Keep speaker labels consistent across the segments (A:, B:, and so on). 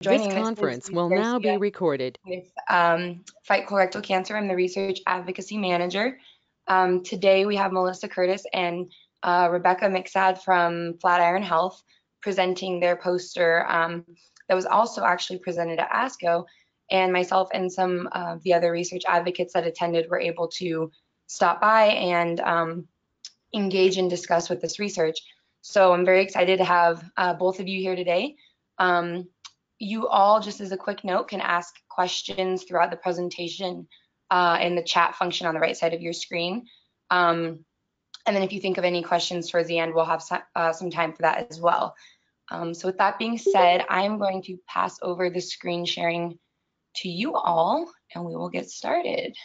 A: This
B: Joining. This is
A: conference will
B: Lucy
A: now be
B: Garcia
A: recorded.
B: with Fight Colorectal Cancer. I'm the Research Advocacy Manager. Today we have Melissa Curtis and Rebecca Miksad from Flatiron Health presenting their poster that was also actually presented at ASCO. And myself and some of the other research advocates that attended were able to stop by and engage and discuss with this research. So I'm very excited to have both of you here today. You all, just as a quick note, can ask questions throughout the presentation in the chat function on the right side of your screen. And then if you think of any questions towards the end, we'll have some time for that as well. So with that being said, I'm going to pass over the screen sharing to you all, and we will get started.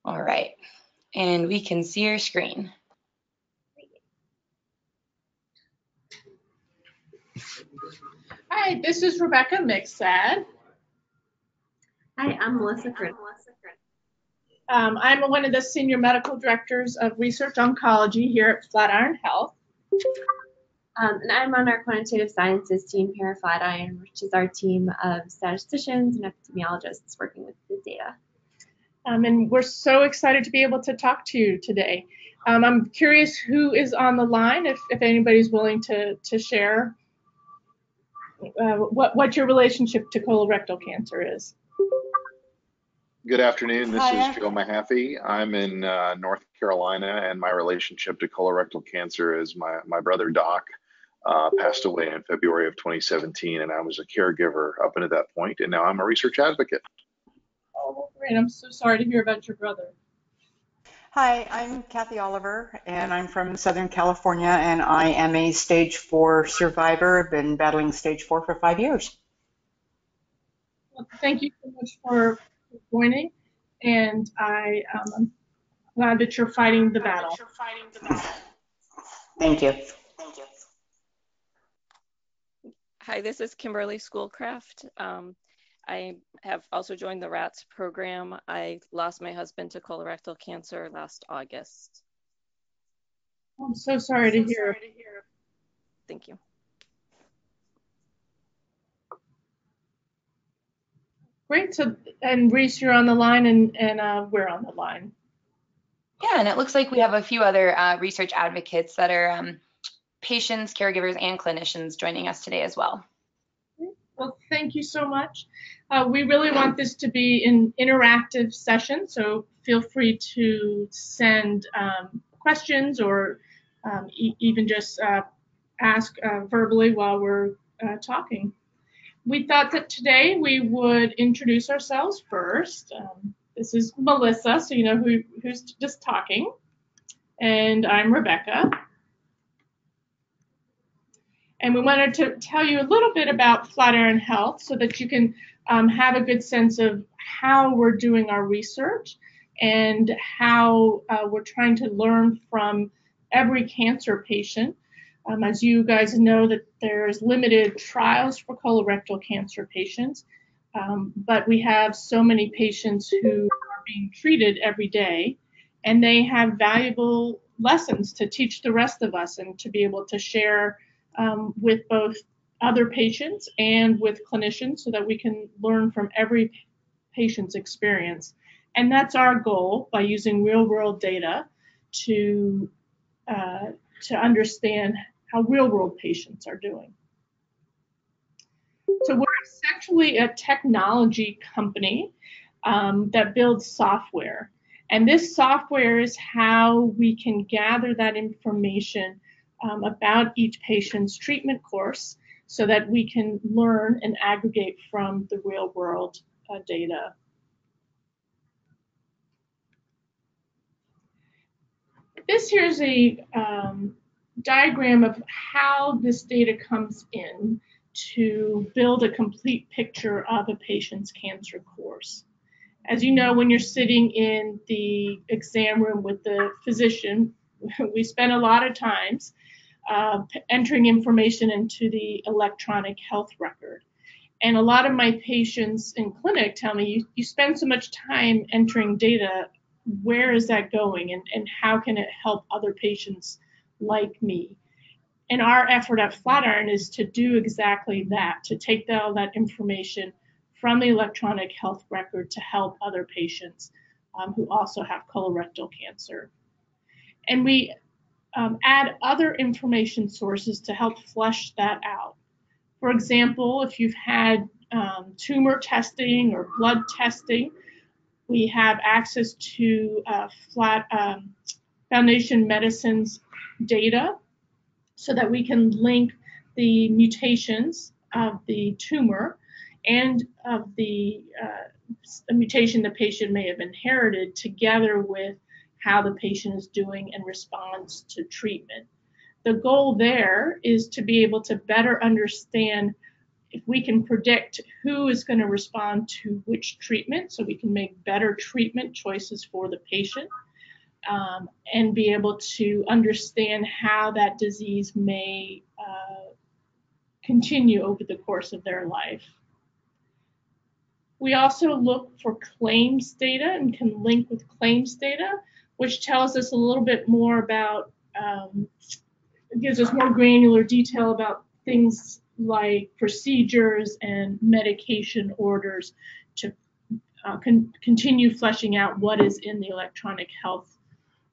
B: All right, and we can see your screen.
C: Hi, this is Rebecca Miksad.
D: Hi, I'm Melissa Curtis.
C: I'm one of the senior medical directors of research oncology here at Flatiron Health.
D: And I'm on our quantitative sciences team here at Flatiron, which is our team of statisticians and epidemiologists working with the data.
C: And we're so excited to be able to talk to you today. I'm curious who is on the line, if anybody's willing to share what your relationship to colorectal cancer is.
E: Good afternoon. This is Joe Mahaffey. I'm in North Carolina, and my relationship to colorectal cancer is my brother Doc passed away in February of 2017, and I was a caregiver up until that point, and now I'm a research advocate.
C: Oh, great. I'm so sorry to hear about your brother.
F: Hi, I'm Kathy Oliver, and I'm from Southern California, and I am a stage 4 survivor. I've been battling stage 4 for 5 years.
C: Well, thank you so much for joining, and I'm glad that you're fighting the battle.
F: Thank you.
G: Hi, this is Kimberly Schoolcraft. I have also joined the RATS program. I lost my husband to colorectal cancer last August.
C: I'm so sorry to hear.
G: Thank you.
C: Great. So, and Reese, you're on the line, and we're on the line.
B: Yeah, and it looks like we have a few other research advocates that are patients, caregivers, and clinicians joining us today as well.
C: Well, thank you so much. We really want this to be an interactive session, so feel free to send questions or even just ask verbally while we're talking. We thought that today we would introduce ourselves first. This is Melissa, so you know who's just talking, and I'm Rebecca. And we wanted to tell you a little bit about Flatiron Health so that you can have a good sense of how we're doing our research and how we're trying to learn from every cancer patient. As you guys know, that there's limited trials for colorectal cancer patients, but we have so many patients who are being treated every day, and they have valuable lessons to teach the rest of us and to be able to share with both other patients and with clinicians so that we can learn from every patient's experience. And that's our goal, by using real-world data to understand how real-world patients are doing. So we're essentially a technology company that builds software. And this software is how we can gather that information about each patient's treatment course so that we can learn and aggregate from the real world data. This here's a diagram of how this data comes in to build a complete picture of a patient's cancer course. As you know, when you're sitting in the exam room with the physician, we spend a lot of times entering information into the electronic health record. And a lot of my patients in clinic tell me, you spend so much time entering data, where is that going, and how can it help other patients like me? And our effort at Flatiron is to do exactly that, to take all that information from the electronic health record to help other patients who also have colorectal cancer. And we add other information sources to help flesh that out. For example, if you've had tumor testing or blood testing, we have access to Foundation Medicine's data so that we can link the mutations of the tumor and of the mutation the patient may have inherited together with how the patient is doing and responds to treatment. The goal there is to be able to better understand if we can predict who is going to respond to which treatment, so we can make better treatment choices for the patient, and be able to understand how that disease may continue over the course of their life. We also look for claims data and can link with claims data, which tells us a little bit more about, gives us more granular detail about things like procedures and medication orders to continue fleshing out what is in the electronic health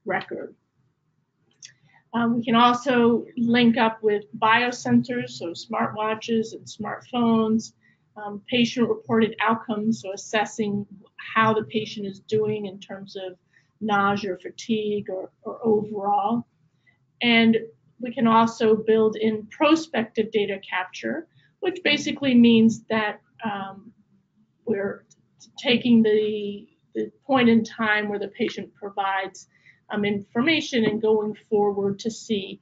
C: record. We can also link up with biosensors, so smartwatches and smartphones, patient-reported outcomes, so assessing how the patient is doing in terms of nausea or fatigue or overall. And we can also build in prospective data capture, which basically means that we're taking the point in time where the patient provides information and going forward to see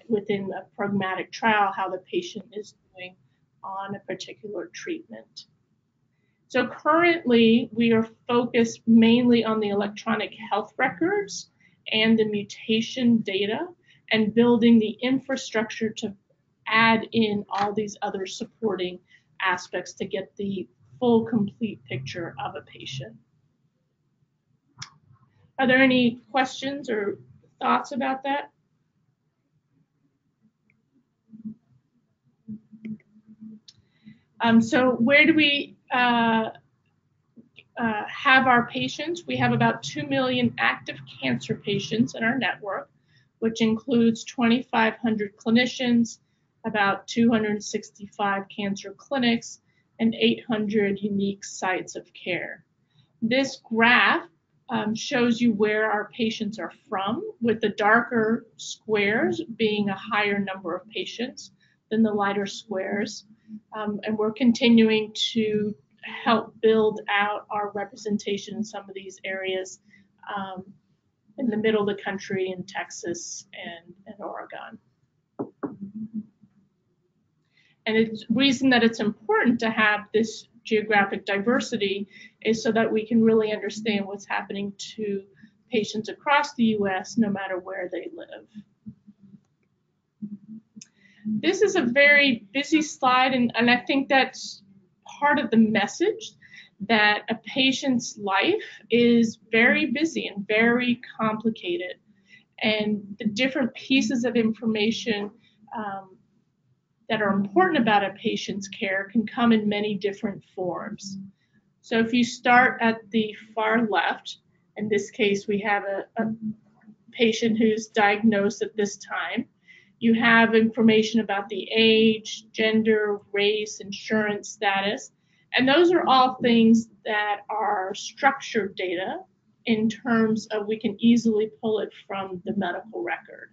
C: within a pragmatic trial how the patient is doing on a particular treatment. So currently we are focused mainly on the electronic health records and the mutation data and building the infrastructure to add in all these other supporting aspects to get the full complete picture of a patient. Are there any questions or thoughts about that? So where do we have our patients? We have about 2 million active cancer patients in our network, which includes 2,500 clinicians, about 265 cancer clinics, and 800 unique sites of care. This graph shows you where our patients are from, with the darker squares being a higher number of patients than the lighter squares. And we're continuing to help build out our representation in some of these areas in the middle of the country in Texas and Oregon. And the reason that it's important to have this geographic diversity is so that we can really understand what's happening to patients across the US no matter where they live. This is a very busy slide, and I think that's part of the message, that a patient's life is very busy and very complicated, and the different pieces of information that are important about a patient's care can come in many different forms. So if you start at the far left, in this case we have a patient who's diagnosed at this time. You have information about the age, gender, race, insurance status, and those are all things that are structured data in terms of we can easily pull it from the medical record.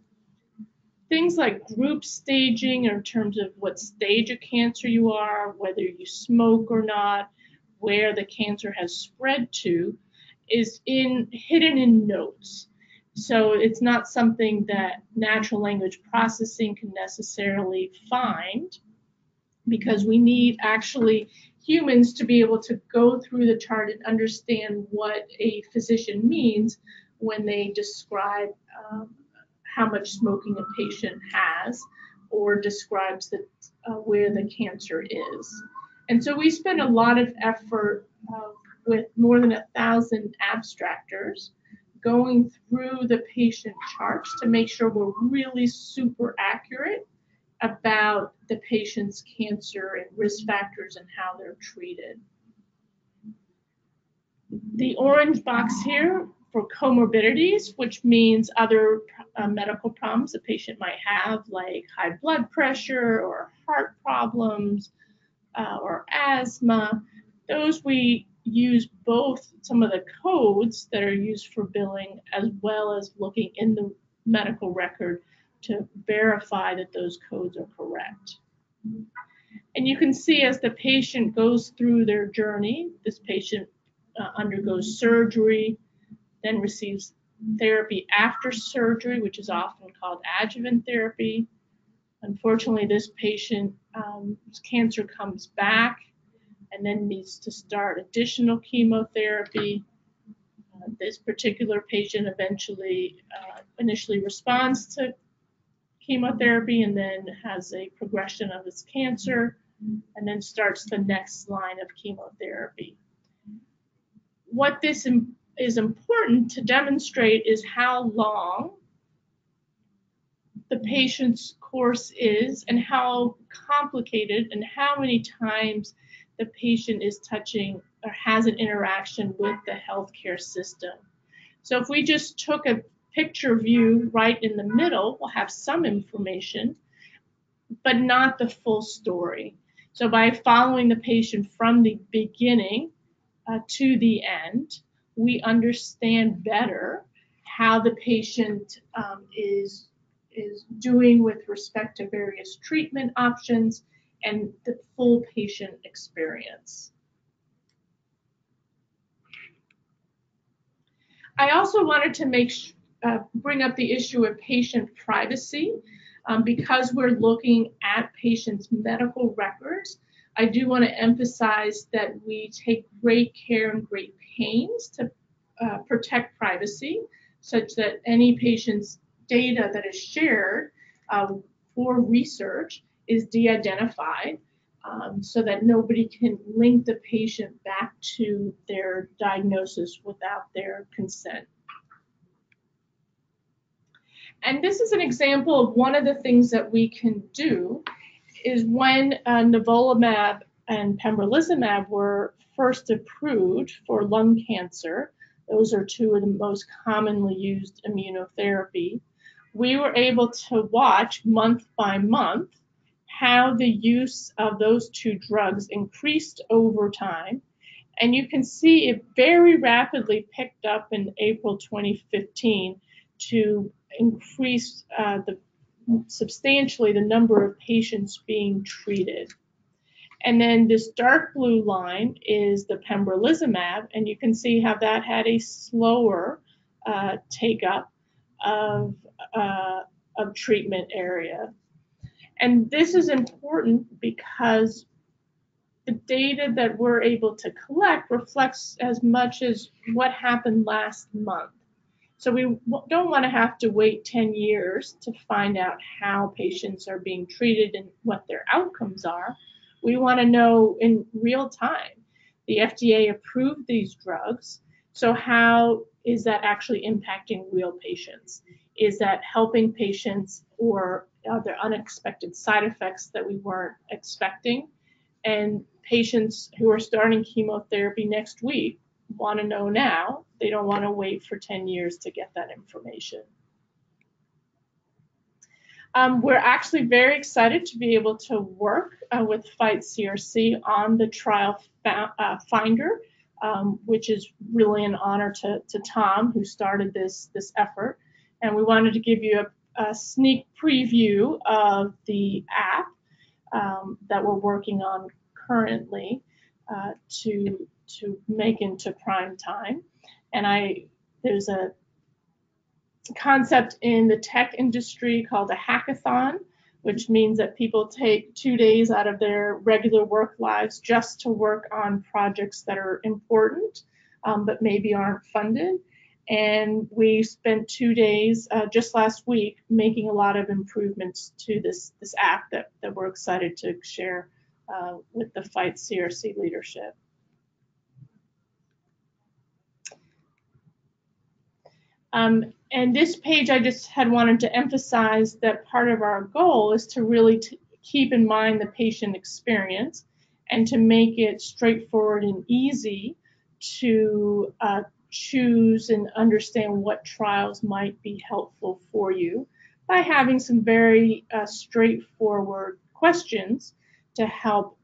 C: Things like group staging in terms of what stage of cancer you are, whether you smoke or not, where the cancer has spread to, is hidden in notes. So it's not something that natural language processing can necessarily find, because we need actually humans to be able to go through the chart and understand what a physician means when they describe how much smoking a patient has, or describes the where the cancer is. And so we spend a lot of effort with more than 1,000 abstractors going through the patient charts to make sure we're really super accurate about the patient's cancer and risk factors and how they're treated. The orange box here for comorbidities, which means other medical problems a patient might have, like high blood pressure or heart problems or asthma. Those we use both some of the codes that are used for billing as well as looking in the medical record to verify that those codes are correct. And you can see as the patient goes through their journey, this patient undergoes surgery, then receives therapy after surgery, which is often called adjuvant therapy. Unfortunately, this patient's cancer comes back and then needs to start additional chemotherapy. This particular patient initially responds to chemotherapy and then has a progression of his cancer and then starts the next line of chemotherapy. What this is important to demonstrate is how long the patient's course is and how complicated and how many times the patient is touching or has an interaction with the healthcare system. So if we just took a picture view right in the middle, we'll have some information, but not the full story. So by following the patient from the beginning to the end, we understand better how the patient is doing with respect to various treatment options and the full patient experience. I also wanted to bring up the issue of patient privacy. Because we're looking at patients' medical records, I do want to emphasize that we take great care and great pains to protect privacy, such that any patient's data that is shared for research is de-identified, so that nobody can link the patient back to their diagnosis without their consent. And this is an example of one of the things that we can do is when nivolumab and pembrolizumab were first approved for lung cancer, those are two of the most commonly used immunotherapy, we were able to watch month by month how the use of those two drugs increased over time. And you can see it very rapidly picked up in April 2015 to increase substantially the number of patients being treated. And then this dark blue line is the pembrolizumab, and you can see how that had a slower take-up of treatment area. And this is important because the data that we're able to collect reflects as much as what happened last month. So we don't want to have to wait 10 years to find out how patients are being treated and what their outcomes are. We want to know in real time. The FDA approved these drugs, so how is that actually impacting real patients? Is that helping patients, or are there unexpected side effects that we weren't expecting? And patients who are starting chemotherapy next week want to know now. They don't want to wait for 10 years to get that information. We're actually very excited to be able to work with Fight CRC on the trial finder, which is really an honor to Tom, who started this effort. And we wanted to give you a sneak preview of the app that we're working on currently to make into prime time. And there's a concept in the tech industry called a hackathon, which means that people take 2 days out of their regular work lives just to work on projects that are important, but maybe aren't funded. And we spent 2 days just last week making a lot of improvements to this app that we're excited to share with the Fight CRC leadership. And this page, I just had wanted to emphasize that part of our goal is to really keep in mind the patient experience and to make it straightforward and easy to choose and understand what trials might be helpful for you by having some very straightforward questions to help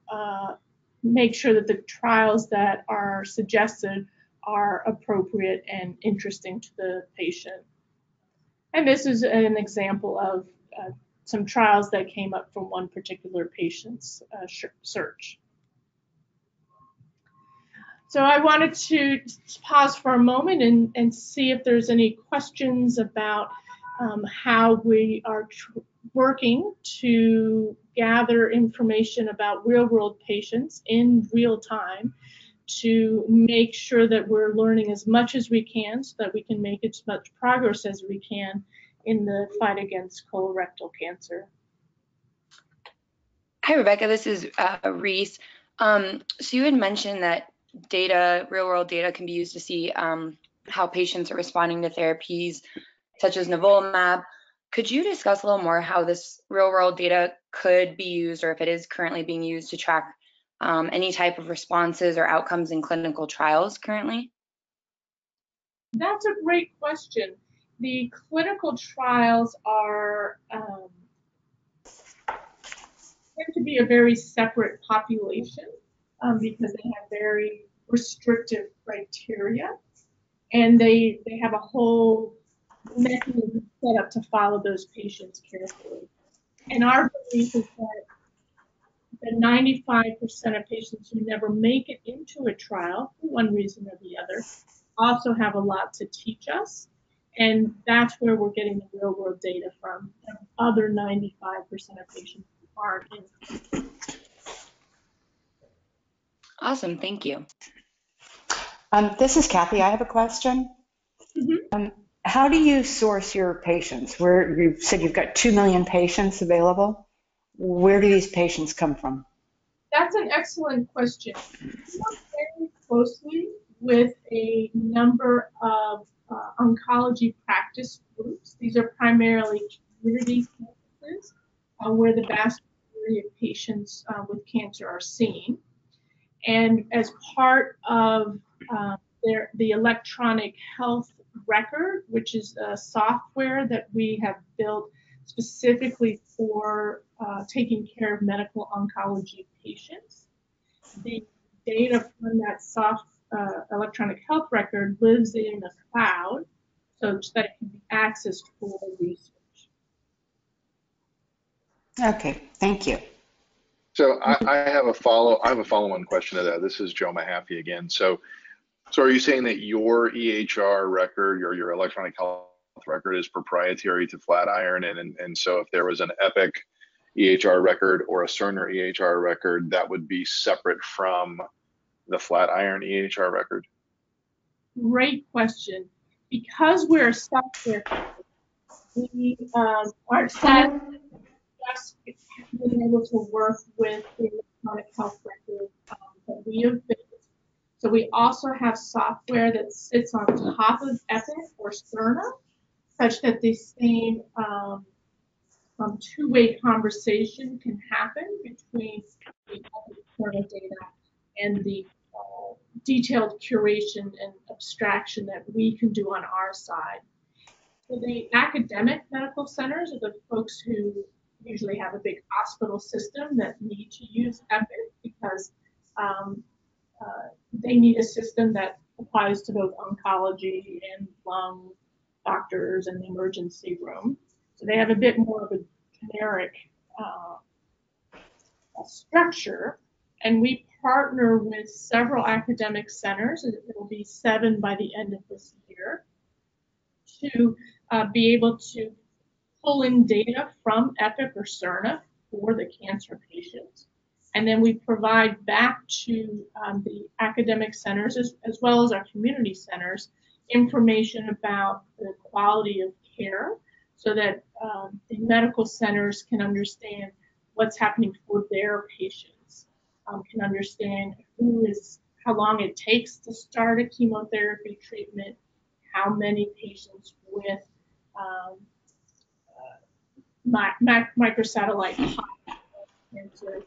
C: make sure that the trials that are suggested are appropriate and interesting to the patient. And this is an example of some trials that came up from one particular patient's search. So I wanted to pause for a moment and see if there's any questions about how we are working to gather information about real-world patients in real time to make sure that we're learning as much as we can so that we can make as much progress as we can in the fight against colorectal cancer.
B: Hi, Rebecca. This is Reese. So you had mentioned that real-world data can be used to see how patients are responding to therapies such as nivolumab. Could you discuss a little more how this real-world data could be used, or if it is currently being used, to track any type of responses or outcomes in clinical trials currently?
C: That's a great question. The clinical trials are tend to be a very separate population because they have very restrictive criteria, and they have a whole mechanism set up to follow those patients carefully. And our belief is that 95% of patients who never make it into a trial, for one reason or the other, also have a lot to teach us. And that's where we're getting the real world data from. The other 95% of patients who aren't in.
B: Awesome, thank you.
F: This is Kathy. I have a question.
C: Mm-hmm.
F: How do you source your patients? Where you said you've got 2 million patients available. Where do these patients come from?
C: That's an excellent question. We work very closely with a number of oncology practice groups. These are primarily community campuses where the vast majority of patients with cancer are seen. And as part of the electronic health record, which is a software that we have built specifically for taking care of medical oncology patients, the data from that electronic health record lives in the cloud so that it can be accessed for research.
F: Okay, thank you.
E: So I have a follow-on question to that. This is Joe Mahaffey again. So are you saying that your EHR record, your electronic health record, is proprietary to Flatiron, and so if there was an Epic EHR record or a Cerner EHR record, that would be separate from the Flatiron EHR record?
C: Great question. Because we're a software company, we aren't set just being able to work with the electronic health record that we have built. So we also have software that sits on top of Epic or Cerner, such that the same two-way conversation can happen between the Cerner data and the detailed curation and abstraction that we can do on our side. So the academic medical centers are the folks who usually have a big hospital system that need to use Epic because they need a system that applies to both oncology and lung doctors and the emergency room. So they have a bit more of a generic structure, and we partner with several academic centers, and it will be 7 by the end of this year, to be able to pull in data from Epic or Cerner for the cancer patients. And then we provide back to the academic centers as well as our community centers information about the quality of care so that the medical centers can understand what's happening for their patients, can understand how long it takes to start a chemotherapy treatment, how many patients with microsatellite cancer.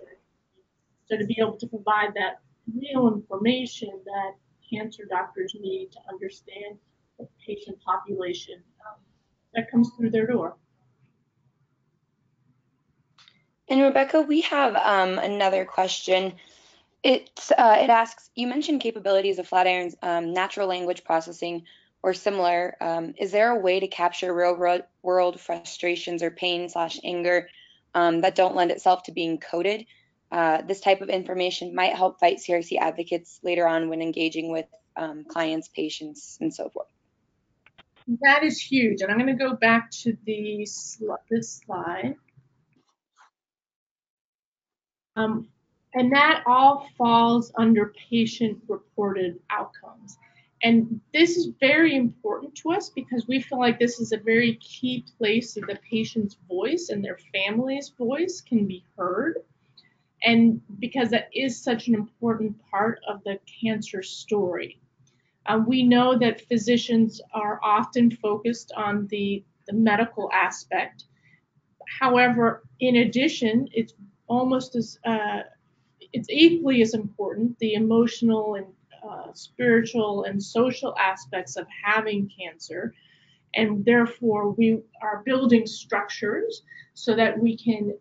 C: So to be able to provide that real information that cancer doctors need to understand the patient population that comes through their door.
B: And Rebecca, we have another question. It asks, you mentioned capabilities of Flatiron's natural language processing or similar. Is there a way to capture real world frustrations or pain/anger that don't lend itself to being coded? This type of information might help Fight CRC advocates later on when engaging with clients, patients, and so forth.
C: That is huge. And I'm going to go back to this slide. And that all falls under patient-reported outcomes. And this is very important to us because we feel like this is a very key place that the patient's voice and their family's voice can be heard. And because that is such an important part of the cancer story. We know that physicians are often focused on the medical aspect. However, in addition, it's almost as it's equally as important, the emotional and spiritual and social aspects of having cancer. And therefore, we are building structures so that we can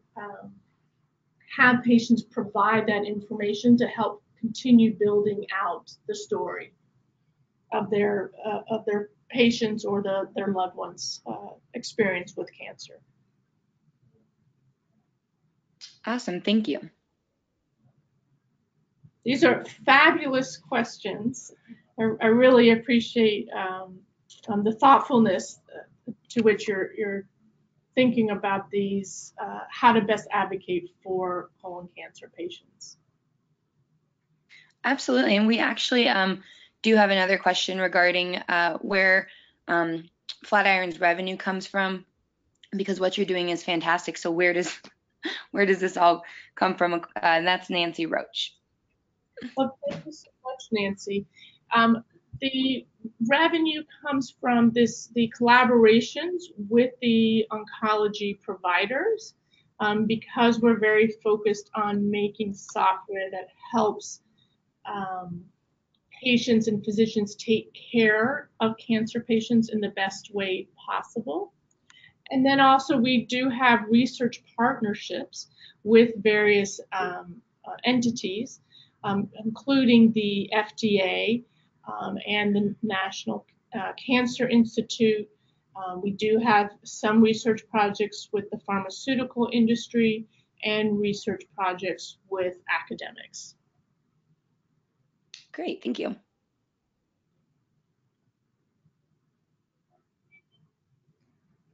C: have patients provide that information to help continue building out the story of their patients or their loved ones' experience with cancer.
B: Awesome, thank you.
C: These are fabulous questions. I really appreciate the thoughtfulness to which you're thinking about these, how to best advocate for colon cancer patients.
B: Absolutely, and we actually do have another question regarding where Flatiron's revenue comes from, because what you're doing is fantastic. So where does this all come from? And that's Nancy Roach.
C: Well, thank you so much, Nancy. The revenue comes from the collaborations with the oncology providers, because we're very focused on making software that helps patients and physicians take care of cancer patients in the best way possible. And then also we do have research partnerships with various entities, including the FDA and the National Cancer Institute. We do have some research projects with the pharmaceutical industry and research projects with academics.
B: Great, thank you.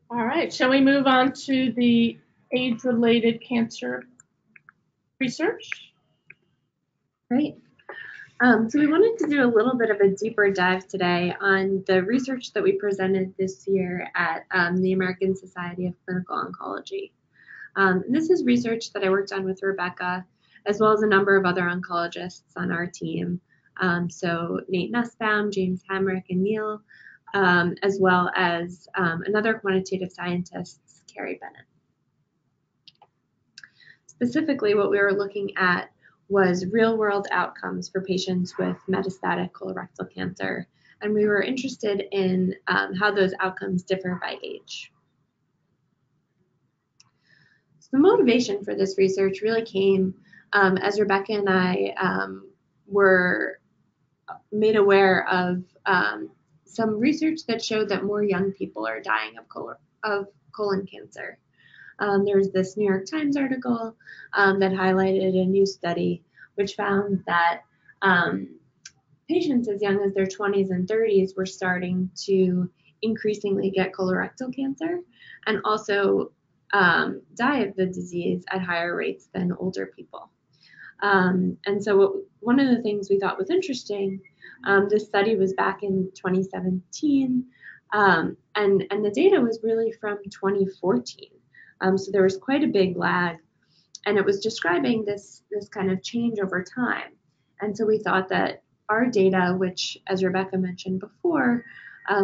C: All right, shall we move on to the age-related cancer research?
D: Great. So we wanted to do a little bit of a deeper dive today on the research that we presented this year at the American Society of Clinical Oncology. This is research that I worked on with Rebecca, as well as a number of other oncologists on our team. So Nate Nussbaum, James Hamrick, and Neil, as well as another quantitative scientist, Carrie Bennett. Specifically, what we were looking at was real-world outcomes for patients with metastatic colorectal cancer, and we were interested in how those outcomes differ by age. So the motivation for this research really came as Rebecca and I were made aware of some research that showed that more young people are dying of colon cancer. There's this New York Times article that highlighted a new study which found that patients as young as their 20s and 30s were starting to increasingly get colorectal cancer and also die of the disease at higher rates than older people. And so one of the things we thought was interesting This study was back in 2017, and the data was really from 2014. So there was quite a big lag, and it was describing this kind of change over time. And so we thought that our data, which, as Rebecca mentioned before,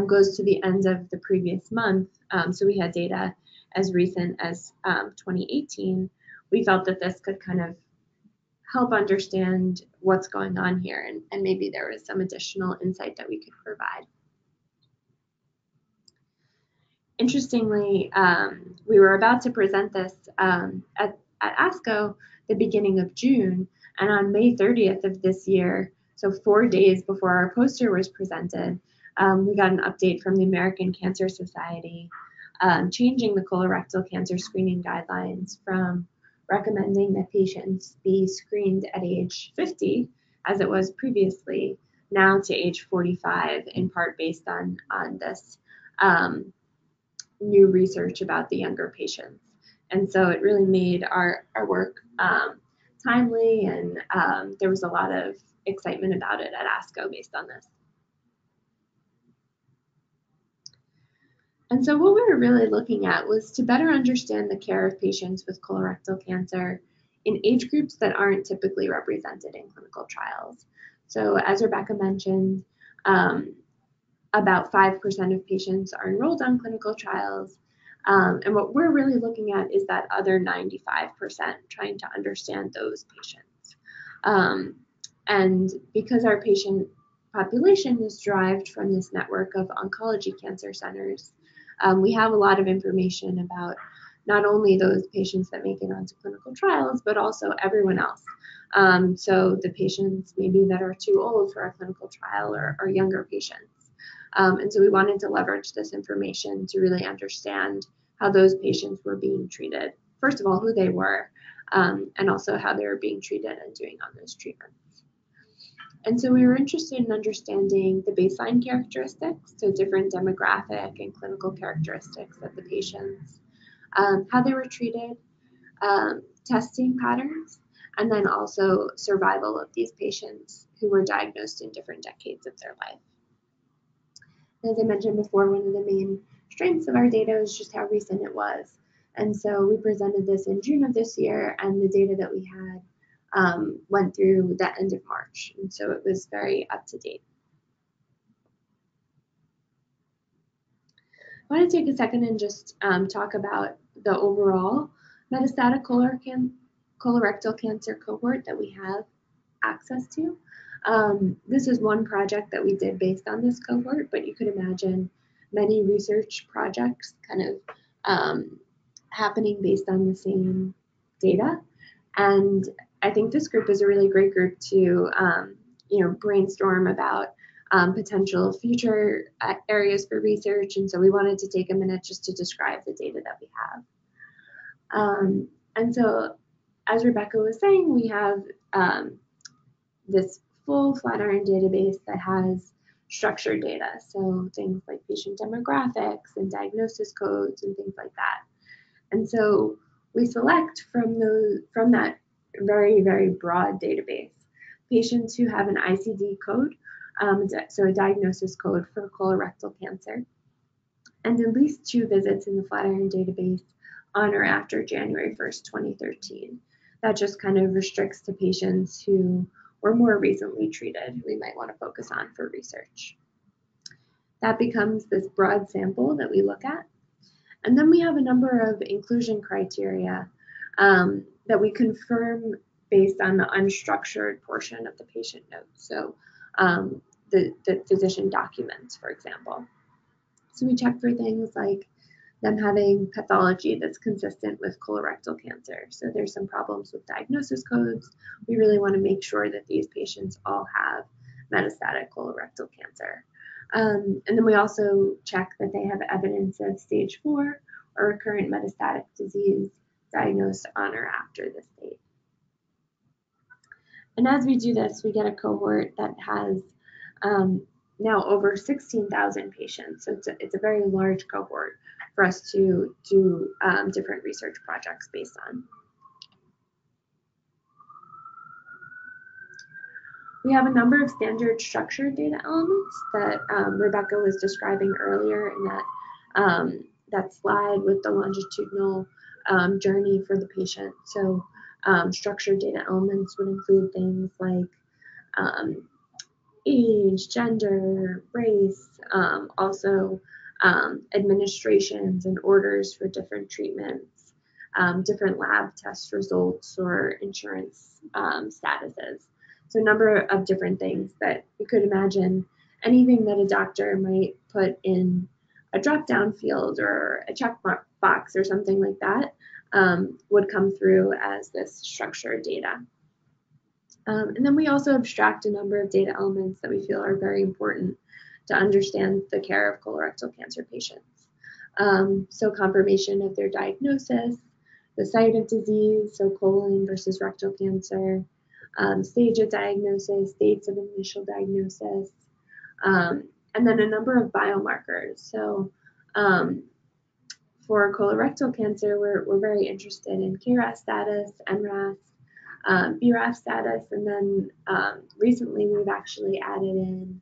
D: goes to the end of the previous month, so we had data as recent as 2018, we felt that this could kind of help understand what's going on here, and maybe there was some additional insight that we could provide. Interestingly, we were about to present this at ASCO the beginning of June, and on May 30th of this year, so 4 days before our poster was presented, we got an update from the American Cancer Society changing the colorectal cancer screening guidelines from recommending that patients be screened at age 50, as it was previously, now to age 45, in part based on this new research about the younger patients. And so it really made our work timely, and there was a lot of excitement about it at ASCO based on this. And so what we were really looking at was to better understand the care of patients with colorectal cancer in age groups that aren't typically represented in clinical trials. So as Rebecca mentioned, about 5% of patients are enrolled on clinical trials. And what we're really looking at is that other 95%, trying to understand those patients. And because our patient population is derived from this network of oncology cancer centers, we have a lot of information about not only those patients that make it onto clinical trials, but also everyone else. So the patients maybe that are too old for a clinical trial, or younger patients. And so we wanted to leverage this information to really understand how those patients were being treated. First of all, who they were, and also how they were being treated and doing on those treatments. And so we were interested in understanding the baseline characteristics, so different demographic and clinical characteristics of the patients, how they were treated, testing patterns, and then also survival of these patients who were diagnosed in different decades of their life. As I mentioned before, one of the main strengths of our data was just how recent it was. And so we presented this in June of this year, and the data that we had went through the end of March, and so it was very up to date. I want to take a second and just talk about the overall metastatic colorectal cancer cohort that we have access to. This is one project that we did based on this cohort, but you could imagine many research projects kind of happening based on the same data. And I think this group is a really great group to brainstorm about potential future areas for research. And so we wanted to take a minute just to describe the data that we have. And so, as Rebecca was saying, we have this full Flatiron database that has structured data. So things like patient demographics and diagnosis codes and things like that. And so we select from that very, very broad database patients who have an ICD code, so a diagnosis code for colorectal cancer, and at least 2 visits in the Flatiron database on or after January 1st, 2013. That just kind of restricts to patients who were more recently treated, we might want to focus on for research. That becomes this broad sample that we look at. And then we have a number of inclusion criteria that we confirm based on the unstructured portion of the patient notes. So the physician documents, for example. So we check for things like them having pathology that's consistent with colorectal cancer. So there's some problems with diagnosis codes. We really want to make sure that these patients all have metastatic colorectal cancer. And then we also check that they have evidence of stage 4 or recurrent metastatic disease diagnosed on or after this date. And as we do this, we get a cohort that has now over 16,000 patients. So it's a very large cohort for us to do different research projects based on. We have a number of standard structured data elements that Rebecca was describing earlier in that slide with the longitudinal journey for the patient. So structured data elements would include things like age, gender, race, also administrations and orders for different treatments, different lab test results or insurance statuses. So a number of different things that you could imagine, anything that a doctor might put in a drop-down field or a check box or something like that would come through as this structured data. And then we also abstract a number of data elements that we feel are very important to understand the care of colorectal cancer patients. So confirmation of their diagnosis, the site of disease, so colon versus rectal cancer, stage of diagnosis, dates of initial diagnosis, and then a number of biomarkers. So for colorectal cancer, we're very interested in KRAS status, NRAS, BRAF status, and then recently we've actually added in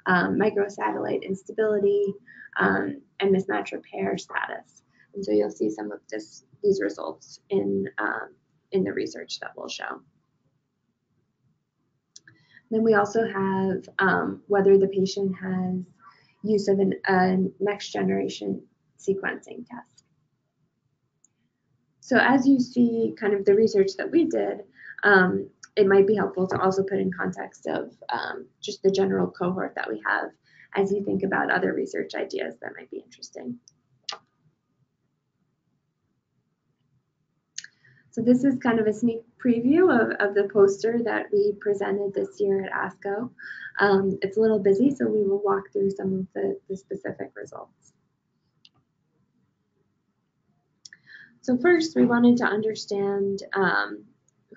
D: microsatellite instability and mismatch repair status. And so you'll see some of these results in the research that we'll show. Then we also have whether the patient has use of a next generation sequencing test. So as you see kind of the research that we did, it might be helpful to also put in context of just the general cohort that we have as you think about other research ideas that might be interesting. So this is kind of a sneak preview of the poster that we presented this year at ASCO. It's a little busy, so we will walk through some of the specific results. So first, we wanted to understand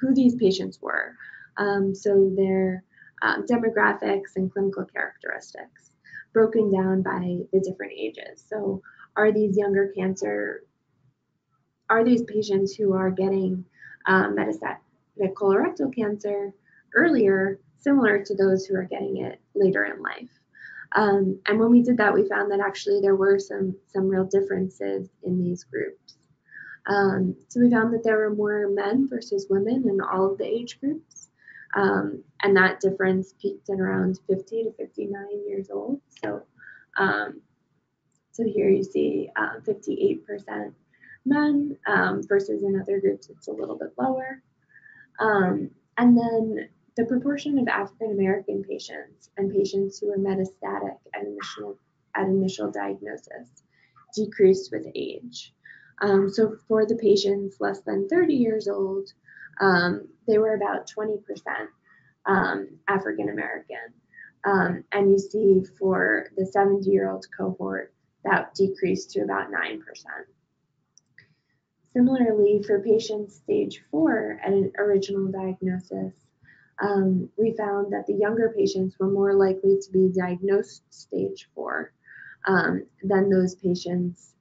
D: who these patients were. So their demographics and clinical characteristics broken down by the different ages. So are these patients who are getting metastatic colorectal cancer earlier similar to those who are getting it later in life? And when we did that, we found that actually there were some real differences in these groups. So we found that there were more men versus women in all of the age groups. And that difference peaked at around 50 to 59 years old. So, so here you see 58% men versus in other groups it's a little bit lower. And then the proportion of African American patients and patients who were metastatic at initial diagnosis decreased with age. So for the patients less than 30 years old, they were about 20% African American. And you see for the 70-year-old cohort, that decreased to about 9%. Similarly, for patients stage 4 at an original diagnosis, we found that the younger patients were more likely to be diagnosed stage 4 than those patients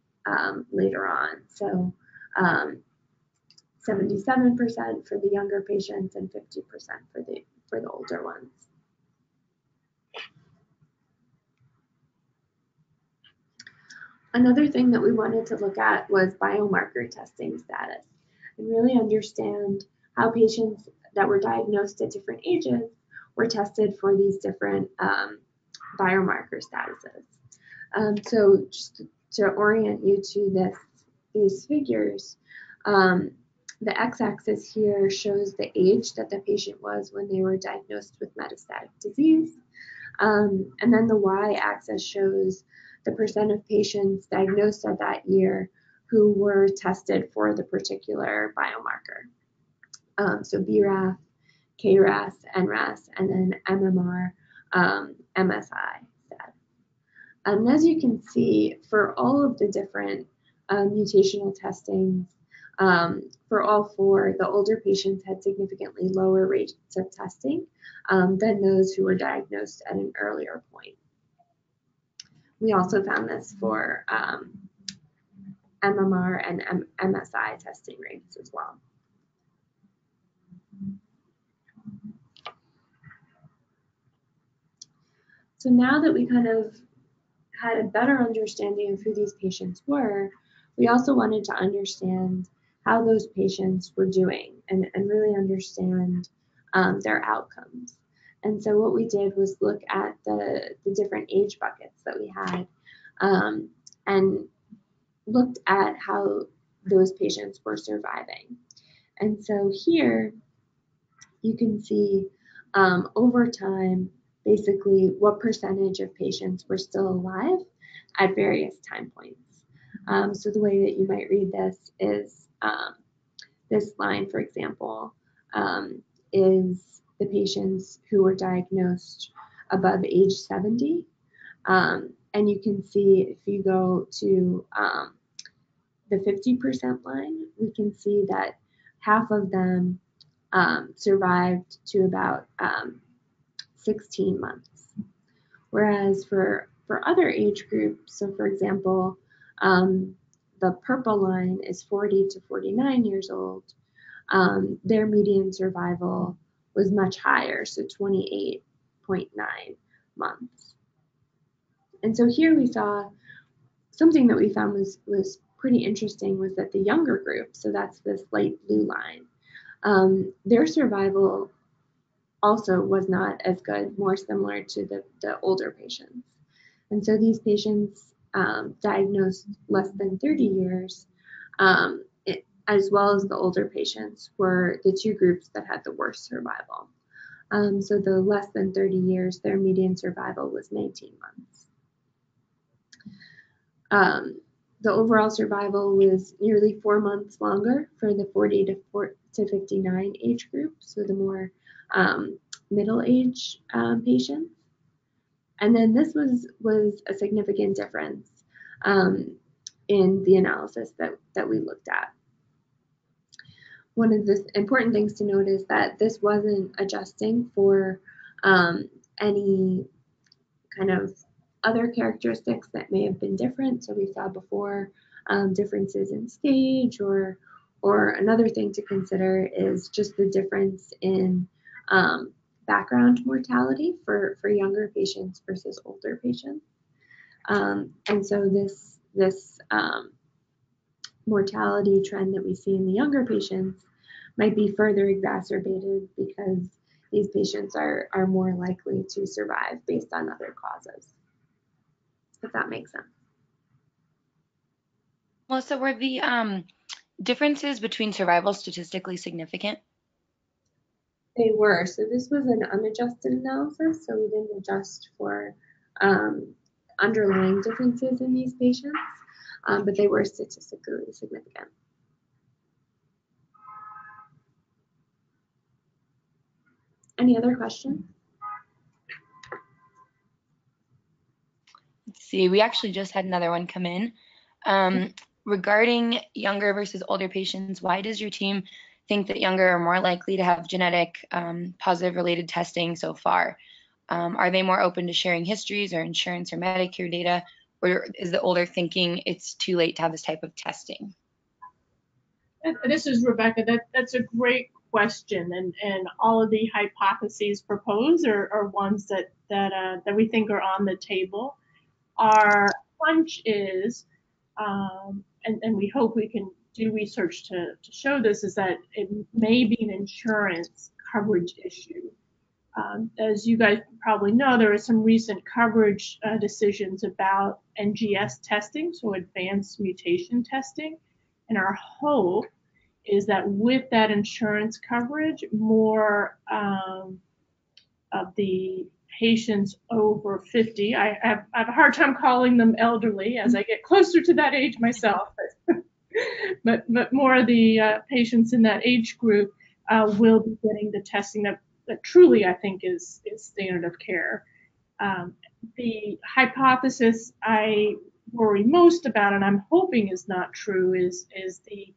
D: later on. So 77% for the younger patients and 50% for the older ones. Another thing that we wanted to look at was biomarker testing status and really understand how patients that were diagnosed at different ages were tested for these different biomarker statuses. So just to orient you to these figures, the x-axis here shows the age that the patient was when they were diagnosed with metastatic disease. And then the y-axis shows the percent of patients diagnosed at that year who were tested for the particular biomarker. So BRAF, KRAS, NRAS, and then MMR, MSI status. And as you can see, for all of the different mutational testings, for all four, the older patients had significantly lower rates of testing than those who were diagnosed at an earlier point. We also found this for MMR and MSI testing rates as well. So now that we kind of had a better understanding of who these patients were, we also wanted to understand how those patients were doing and really understand their outcomes. And so what we did was look at the different age buckets that we had and looked at how those patients were surviving. And so here you can see over time, basically what percentage of patients were still alive at various time points. So the way that you might read this is this line, for example, is the patients who were diagnosed above age 70. And you can see if you go to the 50% line, we can see that half of them survived to about 16 months. Whereas for other age groups, so for example, the purple line is 40 to 49 years old, their median survival was much higher, so 28.9 months. And so here we saw something that we found was pretty interesting was that the younger group, so that's this light blue line, their survival also was not as good, more similar to the older patients. And so these patients diagnosed less than 30 years, as well as the older patients, were the two groups that had the worst survival. So the less than 30 years, their median survival was 19 months. The overall survival was nearly 4 months longer for the 40 to 59 age group, so the more middle-age patients. And then this was a significant difference in the analysis that we looked at. One of the important things to note is that this wasn't adjusting for any kind of other characteristics that may have been different. So we saw before differences in stage, or another thing to consider is just the difference in background mortality for younger patients versus older patients. And so this mortality trend that we see in the younger patients might be further exacerbated because these patients are more likely to survive based on other causes, if that makes sense.
B: Melissa, were the differences between survival statistically significant?
D: They were. So this was an unadjusted analysis, so we didn't adjust for underlying differences in these patients, but they were statistically significant. Any other questions?
B: Let's see, we actually just had another one come in. Regarding younger versus older patients, why does your team think that younger are more likely to have genetic positive related testing so far? Are they more open to sharing histories or insurance or Medicare data, or is the older thinking it's too late to have this type of testing?
C: This is Rebecca. That's a great question, and all of the hypotheses proposed are ones that we think are on the table. Our hunch is, and we hope we can do research to show this, is that it may be an insurance coverage issue. As you guys probably know, there are some recent coverage decisions about NGS testing, so advanced mutation testing, and our hope is that with that insurance coverage, more of the patients over 50, I have a hard time calling them elderly as I get closer to that age myself, but more of the patients in that age group will be getting the testing that truly I think is standard of care. The hypothesis I worry most about, and I'm hoping is not true, is the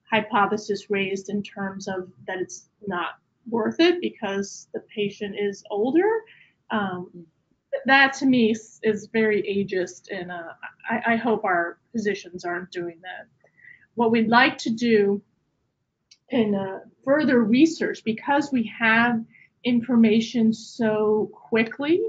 C: hypothesis raised in terms of that it's not worth it because the patient is older. That to me is very ageist, and I hope our physicians aren't doing that. What we'd like to do in further research, because we have information so quickly,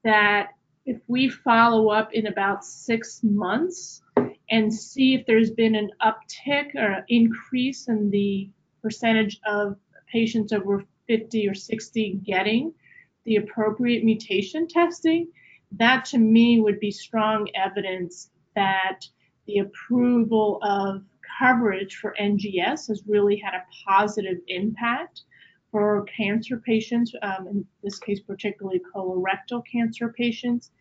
C: that if we follow up in about 6 months and see if there's been an uptick or increase in the percentage of patients over 50 or 60 getting the appropriate mutation testing, that to me would be strong evidence that the approval of coverage for NGS has really had a positive impact for cancer patients, in this case particularly colorectal cancer patients.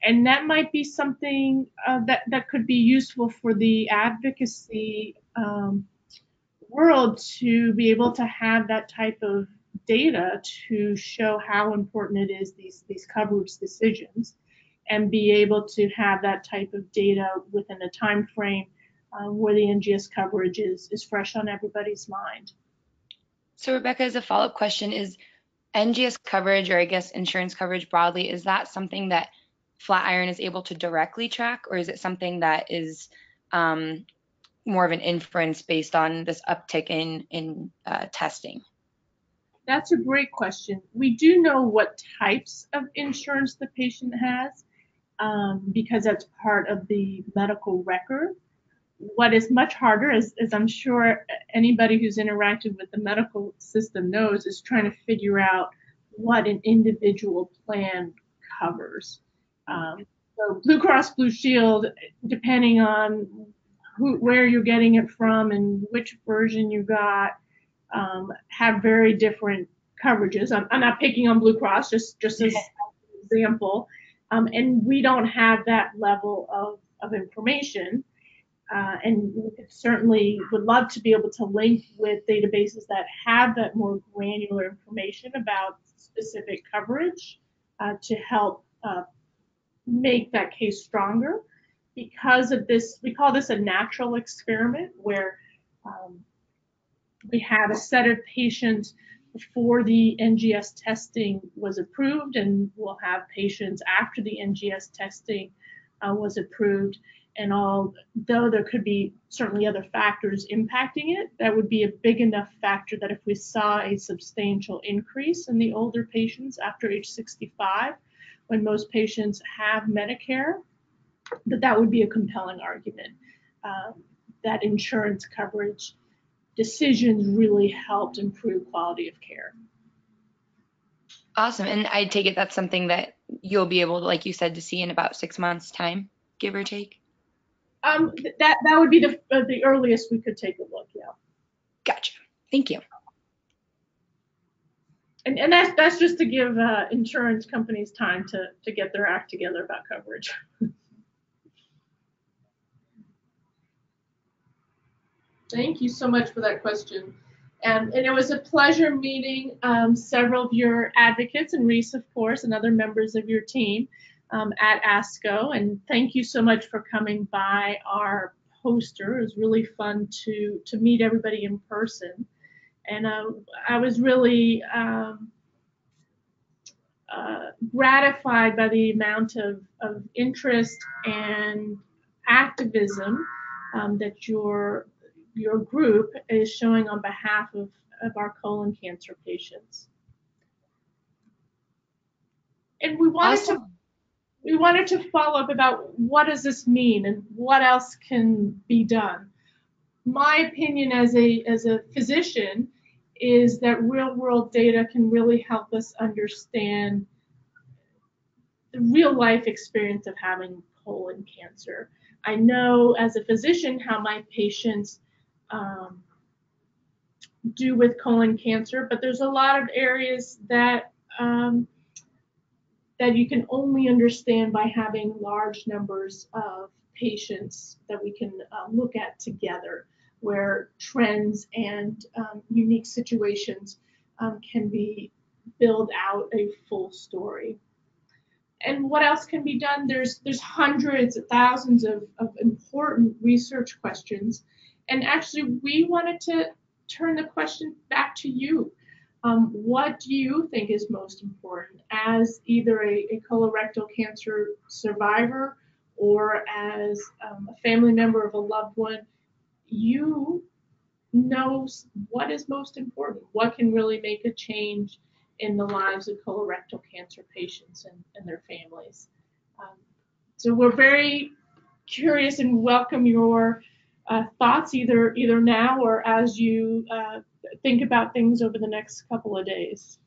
C: And that might be something that could be useful for the advocacy world to be able to have that type of data to show how important it is, these coverage decisions, and be able to have that type of data within a time frame where the NGS coverage is fresh on everybody's mind.
B: So Rebecca, as a follow-up question, is NGS coverage, or I guess insurance coverage broadly, is that something that Flatiron is able to directly track, or is it something that is more of an inference based on this uptick in testing?
C: That's a great question. We do know what types of insurance the patient has because that's part of the medical record. What is much harder, as I'm sure anybody who's interacted with the medical system knows, is trying to figure out what an individual plan covers. So Blue Cross Blue Shield, depending on where you're getting it from and which version you got, have very different coverages. I'm not picking on Blue Cross, just as an example. And we don't have that level of information. And we certainly would love to be able to link with databases that have that more granular information about specific coverage to help make that case stronger. Because of this, we call this a natural experiment where we had a set of patients before the NGS testing was approved, and we'll have patients after the NGS testing was approved. And although there could be certainly other factors impacting it, that would be a big enough factor that if we saw a substantial increase in the older patients after age 65, when most patients have Medicare, that would be a compelling argument that insurance coverage decisions really helped improve quality of care.
B: Awesome. And I take it that's something that you'll be able to, like you said, to see in about 6 months' time, give or take?
C: That would be the earliest we could take a look, yeah.
B: Gotcha. Thank you.
C: And that's just to give insurance companies time to get their act together about coverage. Thank you so much for that question. And it was a pleasure meeting several of your advocates, and Reese, of course, and other members of your team at ASCO. And thank you so much for coming by our poster. It was really fun to meet everybody in person. And I was really gratified by the amount of interest and activism that your group is showing on behalf of our colon cancer patients. And we wanted to follow up about what does this mean and what else can be done. My opinion as a physician is that real-world data can really help us understand the real-life experience of having colon cancer. I know as a physician how my patients do with colon cancer, but there's a lot of areas that that you can only understand by having large numbers of patients that we can look at together, where trends and unique situations can be build out a full story. And what else can be done? There's hundreds of thousands of important research questions. And actually, we wanted to turn the question back to you. What do you think is most important as either a colorectal cancer survivor or as a family member of a loved one? You know what is most important, what can really make a change in the lives of colorectal cancer patients and their families. So we're very curious and welcome your thoughts either now or as you think about things over the next couple of days.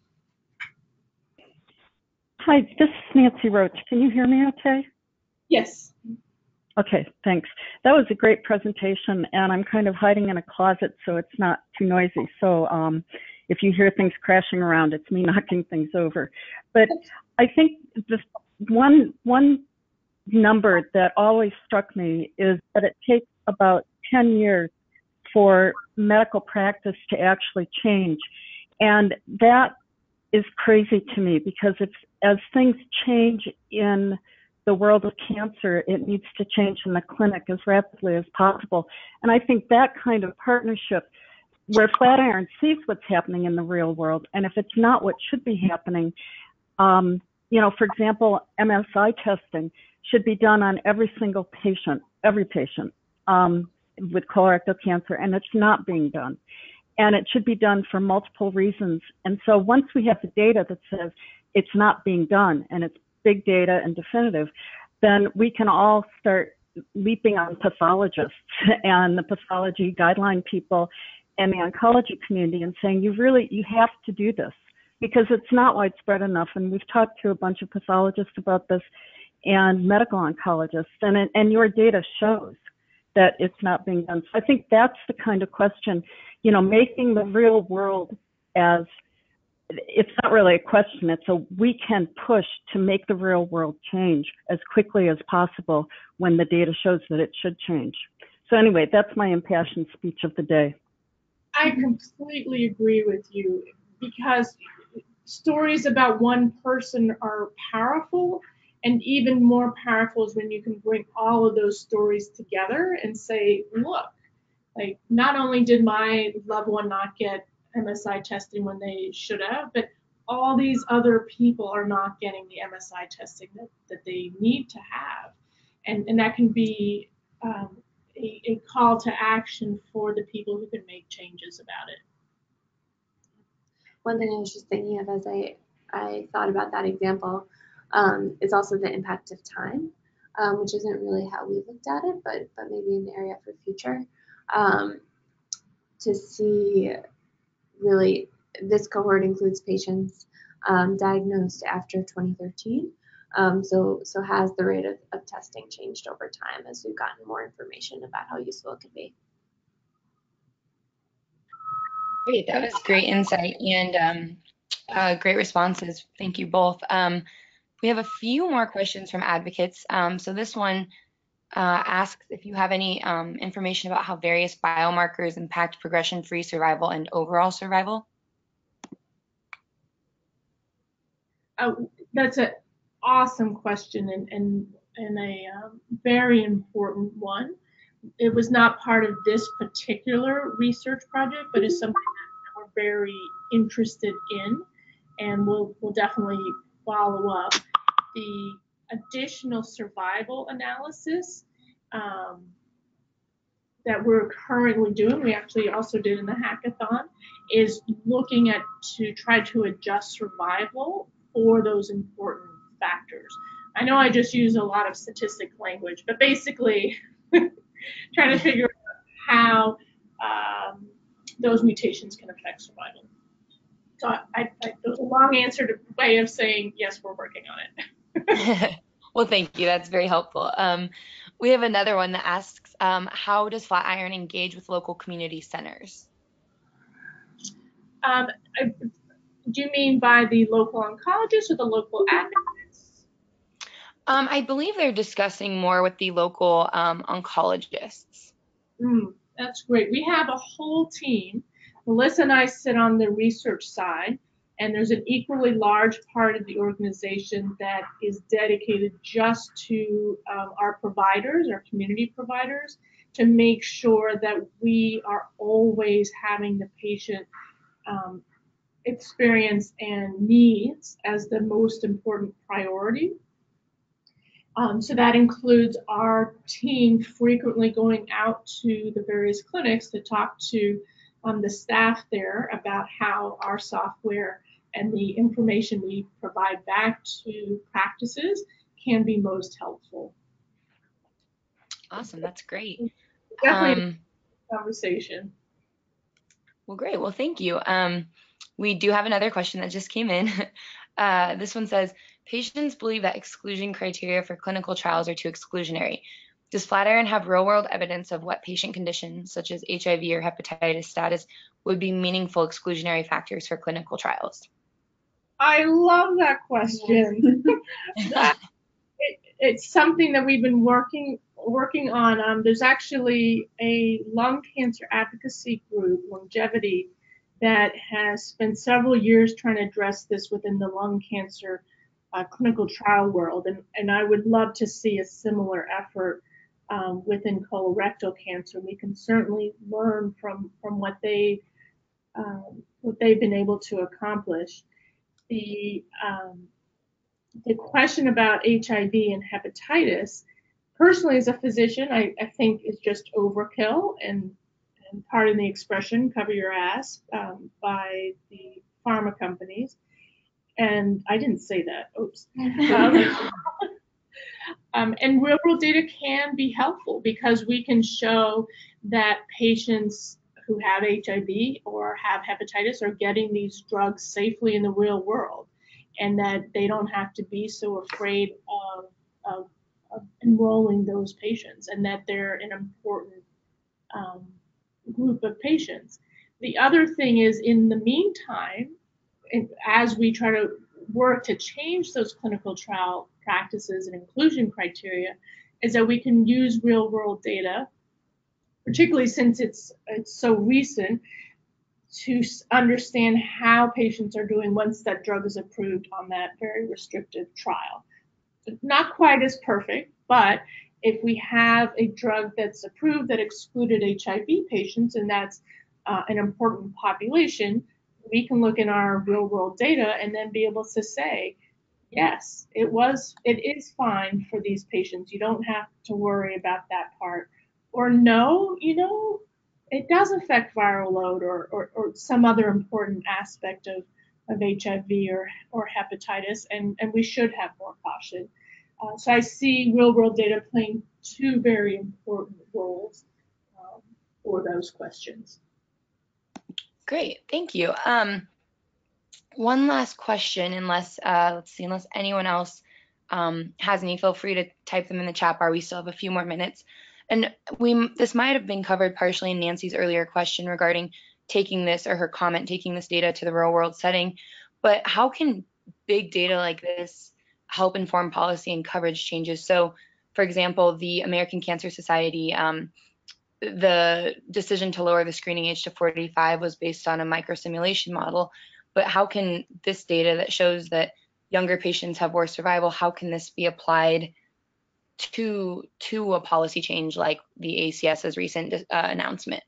A: Hi, this is Nancy Rhodes. Can you hear me okay?
C: Yes.
A: Okay, thanks. That was a great presentation, and I'm kind of hiding in a closet so it's not too noisy. So if you hear things crashing around, it's me knocking things over. But I think the one number that always struck me is that it takes about 10 years for medical practice to actually change. And that is crazy to me because as things change in the world of cancer, it needs to change in the clinic as rapidly as possible. And I think that kind of partnership where Flatiron sees what's happening in the real world, and if it's not what should be happening, for example, MSI testing should be done on every single patient, with colorectal cancer, and it's not being done. And it should be done for multiple reasons. And so once we have the data that says it's not being done and it's big data and definitive, then we can all start leaping on pathologists and the pathology guideline people and the oncology community and saying, you have to do this because it's not widespread enough. And we've talked to a bunch of pathologists about this and medical oncologists, and your data shows that it's not being done. So I think that's the kind of question, making the real world as, it's not really a question, it's we can push to make the real world change as quickly as possible when the data shows that it should change. So anyway, that's my impassioned speech of the day.
C: I completely agree with you because stories about one person are powerful, and even more powerful is when you can bring all of those stories together and say, look, like not only did my loved one not get MSI testing when they should have, but all these other people are not getting the MSI testing that they need to have. And that can be a call to action for the people who can make changes about it.
D: One thing I was just thinking of as I thought about that example is also the impact of time, which isn't really how we looked at it, but maybe an area for future. To see really, this cohort includes patients diagnosed after 2013. So has the rate of testing changed over time as we've gotten more information about how useful it could be?
B: Great, that was great insight and great responses. Thank you both. We have a few more questions from advocates. So this one asks if you have any information about how various biomarkers impact progression-free survival and overall survival.
C: That's an awesome question and a very important one. It was not part of this particular research project, but is something that we're very interested in, and we'll definitely follow up. The additional survival analysis that we're currently doing, we actually also did in the hackathon, is looking at to try to adjust survival for those important factors. I know I just use a lot of statistic language, but basically trying to figure out how those mutations can affect survival. So that was a long answer to way of saying, yes, we're working on it.
B: Well, thank you. That's very helpful. We have another one that asks, how does Flatiron engage with local community centers?
C: Do you mean by the local oncologists or the local advocates?
B: I believe they're discussing more with the local oncologists.
C: That's great. We have a whole team. Melissa and I sit on the research side, and there's an equally large part of the organization that is dedicated just to our providers, our community providers, to make sure that we are always having the patient experience and needs as the most important priority. So that includes our team frequently going out to the various clinics to talk to the staff there about how our software and the information we provide back to practices can be most helpful.
B: Awesome, that's great.
C: Definitely a conversation.
B: Well, great. Well, thank you. We do have another question that just came in. This one says, patients believe that exclusion criteria for clinical trials are too exclusionary. Does Flatiron have real-world evidence of what patient conditions, such as HIV or hepatitis status, would be meaningful exclusionary factors for clinical trials?
C: I love that question. It's something that we've been working on. There's actually a lung cancer advocacy group, Longevity, that has spent several years trying to address this within the lung cancer clinical trial world. And I would love to see a similar effort within colorectal cancer. We can certainly learn from what they've been able to accomplish. The question about HIV and hepatitis, personally as a physician, I think is just overkill and pardon the expression, cover your ass by the pharma companies. And I didn't say that, oops. And real world data can be helpful because we can show that patients who have HIV or have hepatitis are getting these drugs safely in the real world, and that they don't have to be so afraid of enrolling those patients, and that they're an important group of patients. The other thing is, in the meantime, as we try to work to change those clinical trial practices and inclusion criteria, is that we can use real world data, particularly since it's so recent, to understand how patients are doing once that drug is approved on that very restrictive trial. Not quite as perfect, but if we have a drug that's approved that excluded HIV patients, and that's an important population, we can look in our real world data and then be able to say, yes, it is fine for these patients. You don't have to worry about that part. Or no, it does affect viral load or some other important aspect of HIV or hepatitis, and we should have more caution. So I see real world data playing two very important roles for those questions.
B: Great, thank you. One last question, unless anyone else has any, feel free to type them in the chat bar. We still have a few more minutes. And this might have been covered partially in Nancy's earlier question regarding taking this data to the real world setting. But how can big data like this help inform policy and coverage changes? So, for example, the American Cancer Society, the decision to lower the screening age to 45 was based on a microsimulation model. But how can this data that shows that younger patients have worse survival, how can this be applied to a policy change like the ACS's recent announcement?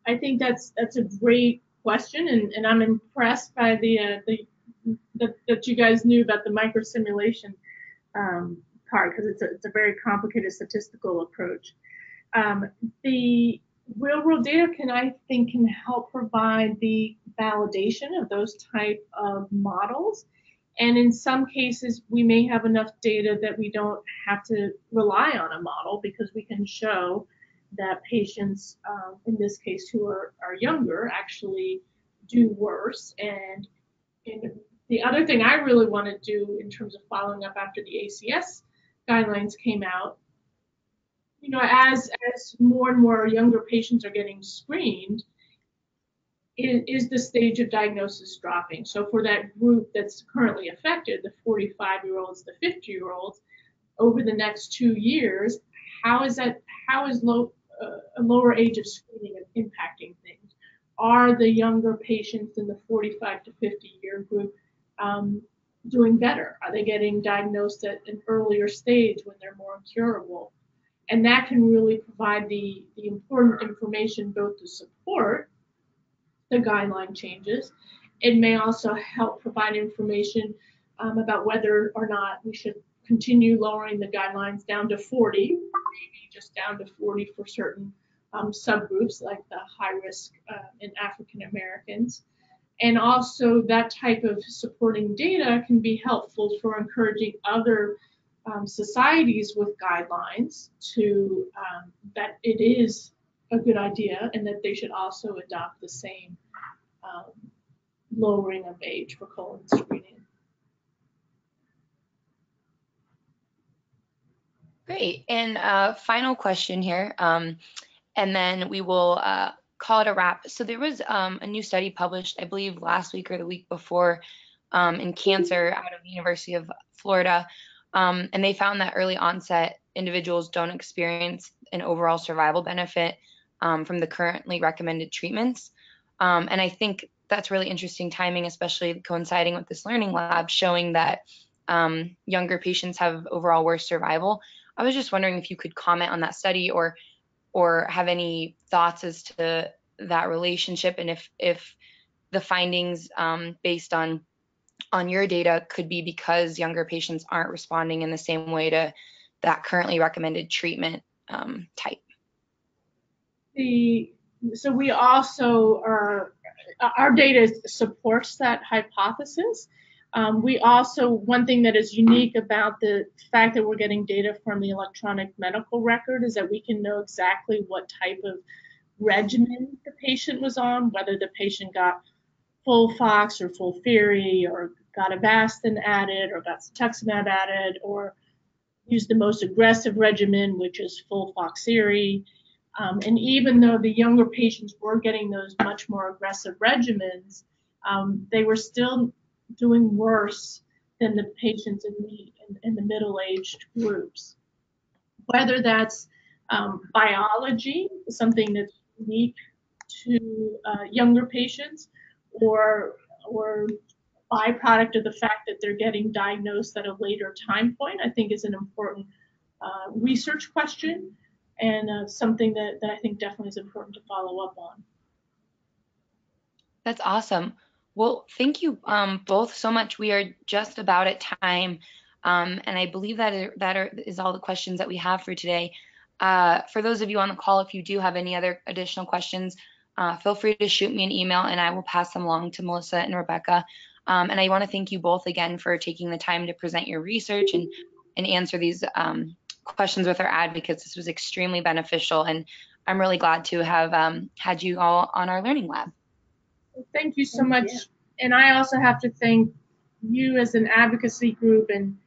C: I think that's a great question, and I'm impressed by that you guys knew about the microsimulation part, because it's a very complicated statistical approach. The real world data can help provide the validation of those type of models. And in some cases, we may have enough data that we don't have to rely on a model, because we can show that patients, in this case, who are younger, actually do worse. And the other thing I really want to do in terms of following up after the ACS guidelines came out, as more and more younger patients are getting screened, is the stage of diagnosis dropping? So for that group that's currently affected, the 45-year-olds, the 50-year-olds, over the next 2 years, how is a lower age of screening impacting things? Are the younger patients in the 45 to 50-year group doing better? Are they getting diagnosed at an earlier stage when they're more curable? And that can really provide the important information both to support the guideline changes. It may also help provide information about whether or not we should continue lowering the guidelines down to 40, maybe just down to 40 for certain subgroups like the high risk in African Americans. And also that type of supporting data can be helpful for encouraging other societies with guidelines to that it is a good idea and that they should also adopt the same lowering of age for colon screening.
B: Great. And final question here, and then we will call it a wrap. So there was a new study published, I believe last week or the week before, in cancer out of the University of Florida, and they found that early onset individuals don't experience an overall survival benefit from the currently recommended treatments. And I think that's really interesting timing, especially coinciding with this learning lab showing that younger patients have overall worse survival. I was just wondering if you could comment on that study or have any thoughts as to that relationship, and if the findings based on your data could be because younger patients aren't responding in the same way to that currently recommended treatment type.
C: So we also our data supports that hypothesis. We also, one thing that is unique about the fact that we're getting data from the electronic medical record is that we can know exactly what type of regimen the patient was on, whether the patient got FOLFOX or FOLFIRI or got Avastin added or got cetuximab added or used the most aggressive regimen, which is FOLFOXIRI. And even though the younger patients were getting those much more aggressive regimens, they were still doing worse than the patients in the middle-aged groups. Whether that's biology, something that's unique to younger patients, or byproduct of the fact that they're getting diagnosed at a later time point, I think is an important research question and something that I think definitely is important to follow up on.
B: That's awesome. Well, thank you both so much. We are just about at time, and I believe that is all the questions that we have for today. For those of you on the call, if you do have any other additional questions, feel free to shoot me an email and I will pass them along to Melissa and Rebecca. And I want to thank you both again for taking the time to present your research and answer these questions with our advocates. This was extremely beneficial, and I'm really glad to have had you all on our learning lab.
C: Thank you so much. And I also have to thank you as an advocacy group and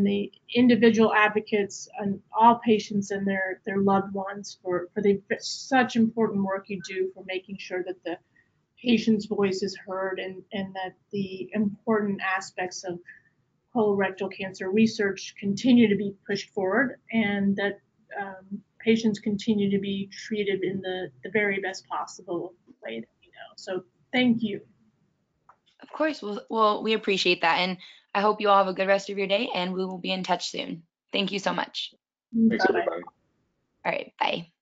C: the individual advocates and all patients and their loved ones for the such important work you do for making sure that the patient's voice is heard and that the important aspects of colorectal cancer research continue to be pushed forward, and that patients continue to be treated in the very best possible way that we know. So thank you.
B: Of course. Well, we appreciate that. And I hope you all have a good rest of your day, and we will be in touch soon. Thank you so much.
E: Thanks, everybody.
B: All right. Bye.